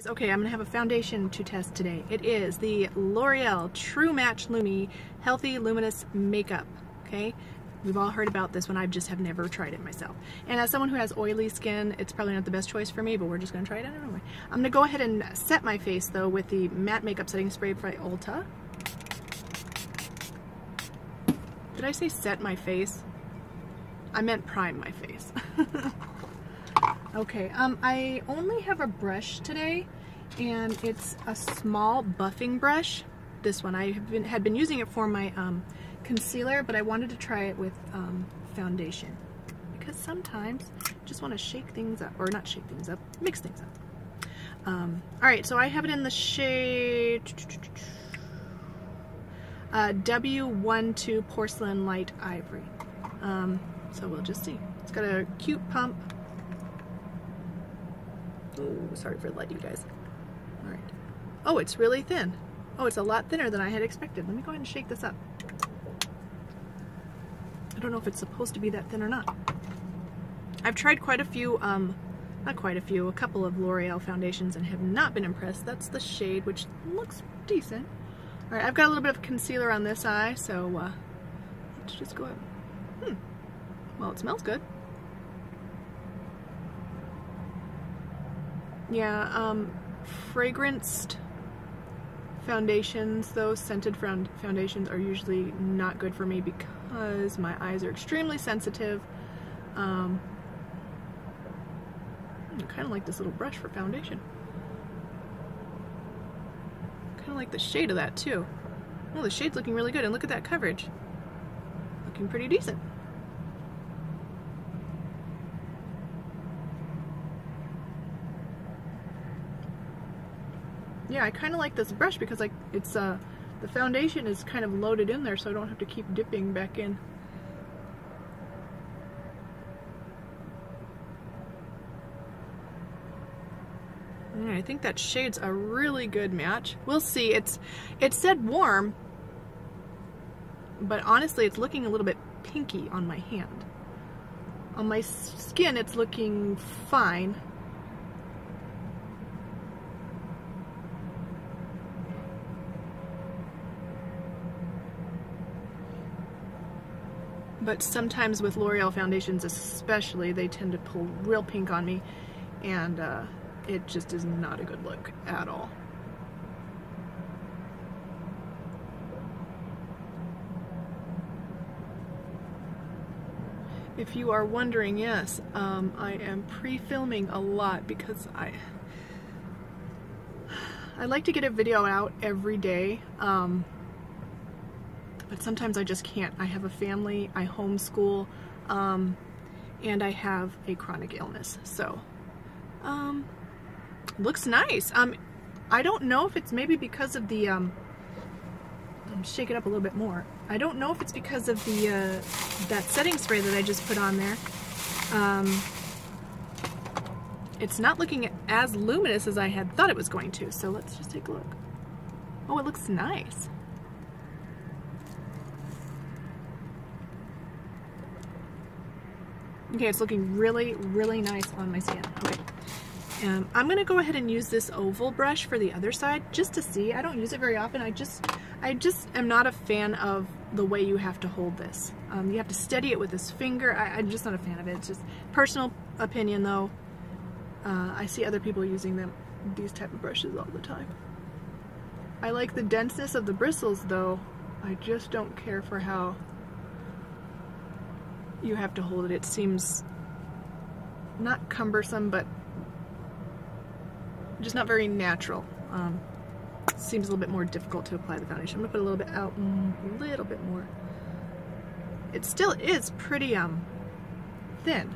Okay, I'm gonna have a foundation to test today. It is the L'Oreal True Match Lumi Healthy Luminous Makeup. Okay, we've all heard about this one. I just have never tried it myself. And as someone who has oily skin, it's probably not the best choice for me, but we're just gonna try it anyway. I'm gonna go ahead and set my face though with the matte makeup setting spray by Ulta. Did I say set my face? I meant prime my face. Okay, I only have a brush today, and it's a small buffing brush. This one, I had been using it for my concealer, but I wanted to try it with foundation, because sometimes I just want to shake things up, or not shake things up, mix things up. Alright, so I have it in the shade W12 Porcelain Light Ivory. So we'll just see. It's got a cute pump. Ooh, sorry for the light, you guys. Alright. Oh, it's really thin. Oh, it's a lot thinner than I had expected. Let me go ahead and shake this up. I don't know if it's supposed to be that thin or not. I've tried quite a few, not quite a few, a couple of L'Oreal foundations and have not been impressed. That's the shade, which looks decent. Alright, I've got a little bit of concealer on this eye, so let's just go ahead. Well, it smells good. Yeah, fragranced foundations, those scented foundations are usually not good for me because my eyes are extremely sensitive. I kind of like this little brush for foundation. Kind of like the shade of that too. Oh, the shade's looking really good, and look at that coverage. Looking pretty decent. Yeah, I kind of like this brush because like it's the foundation is kind of loaded in there, so I don't have to keep dipping back in. Yeah, I think that shade's a really good match. We'll see. It said warm, but honestly it's looking a little bit pinky on my hand. On my skin it's looking fine. But sometimes with L'Oreal foundations especially, they tend to pull real pink on me, and it just is not a good look at all. If you are wondering, yes, I am pre-filming a lot because I like to get a video out every day. But sometimes I just can't. I have a family, I homeschool, and I have a chronic illness. So, looks nice. I don't know if it's maybe because of the, shake it up a little bit more. I don't know if it's because of the, that setting spray that I just put on there. It's not looking as luminous as I had thought it was going to, so let's just take a look. Oh, it looks nice. Okay, it's looking really, really nice on my skin. Okay. I'm going to go ahead and use this oval brush for the other side just to see. I don't use it very often. I just am not a fan of the way you have to hold this. You have to steady it with this finger. I'm just not a fan of it. It's just personal opinion though. I see other people using these type of brushes all the time. I like the denseness of the bristles though. I just don't care for how you have to hold it. It seems not cumbersome, but just not very natural. Seems a little bit more difficult to apply the foundation. I'm gonna put a little bit out, a little bit more. It still is pretty thin.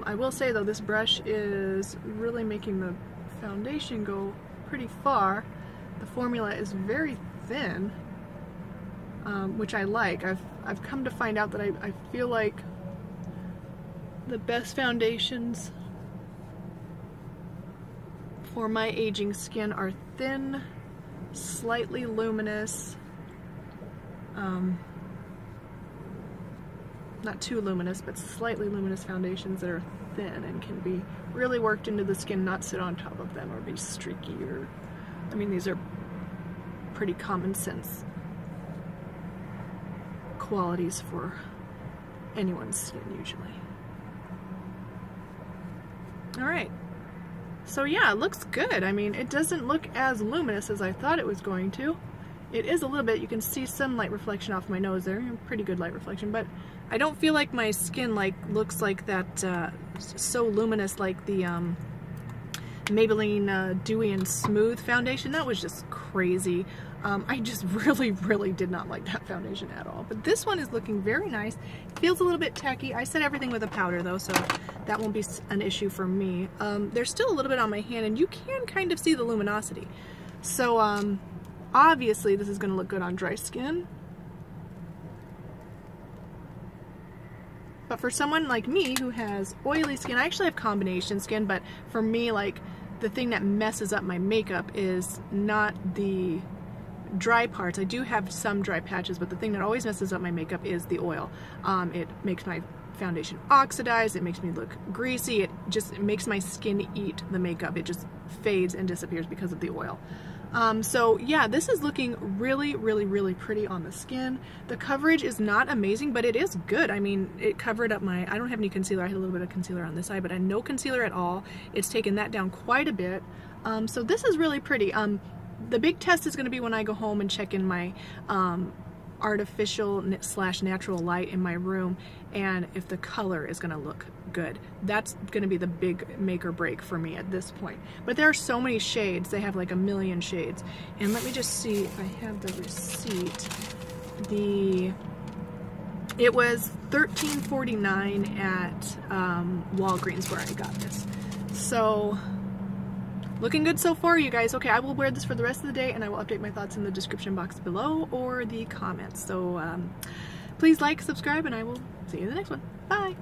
I will say though, this brush is really making the foundation go pretty far. The formula is very thin, which I like. I've come to find out that I feel like the best foundations for my aging skin are thin, slightly luminous, not too luminous, but slightly luminous foundations that are thin and can be really worked into the skin, not sit on top of them or be streaky or, I mean, these are pretty common sense qualities for anyone's skin usually. Alright, so yeah, it looks good. I mean, it doesn't look as luminous as I thought it was going to. It is a little bit, you can see some light reflection off my nose there, pretty good light reflection, but I don't feel like my skin looks like that so luminous like the Maybelline Dewy and Smooth foundation. That was just crazy. I just really did not like that foundation at all. But this one is looking very nice. Feels a little bit tacky. I set everything with a powder though, so that won't be an issue for me. There's still a little bit on my hand, and you can kind of see the luminosity. So obviously this is going to look good on dry skin. But for someone like me who has oily skin, I actually have combination skin, but for me, like, the thing that messes up my makeup is not the dry parts. I do have some dry patches, but the thing that always messes up my makeup is the oil. It makes my foundation oxidize, it makes me look greasy, it makes my skin eat the makeup. It just fades and disappears because of the oil. So yeah, this is looking really pretty on the skin. The coverage is not amazing, but it is good. I mean, it covered up I don't have any concealer. I had a little bit of concealer on this side, but I had no concealer at all. It's taken that down quite a bit. So this is really pretty. The big test is going to be when I go home and check in my artificial / natural light in my room, and if the color is going to look good. That's going to be the big make or break for me at this point. But there are so many shades. They have like a million shades. And let me just see if I have the receipt. It was $13.49 at Walgreens where I got this. So looking good so far, you guys. Okay, I will wear this for the rest of the day, and I will update my thoughts in the description box below or the comments. So please like, subscribe, and I will see you in the next one. Bye!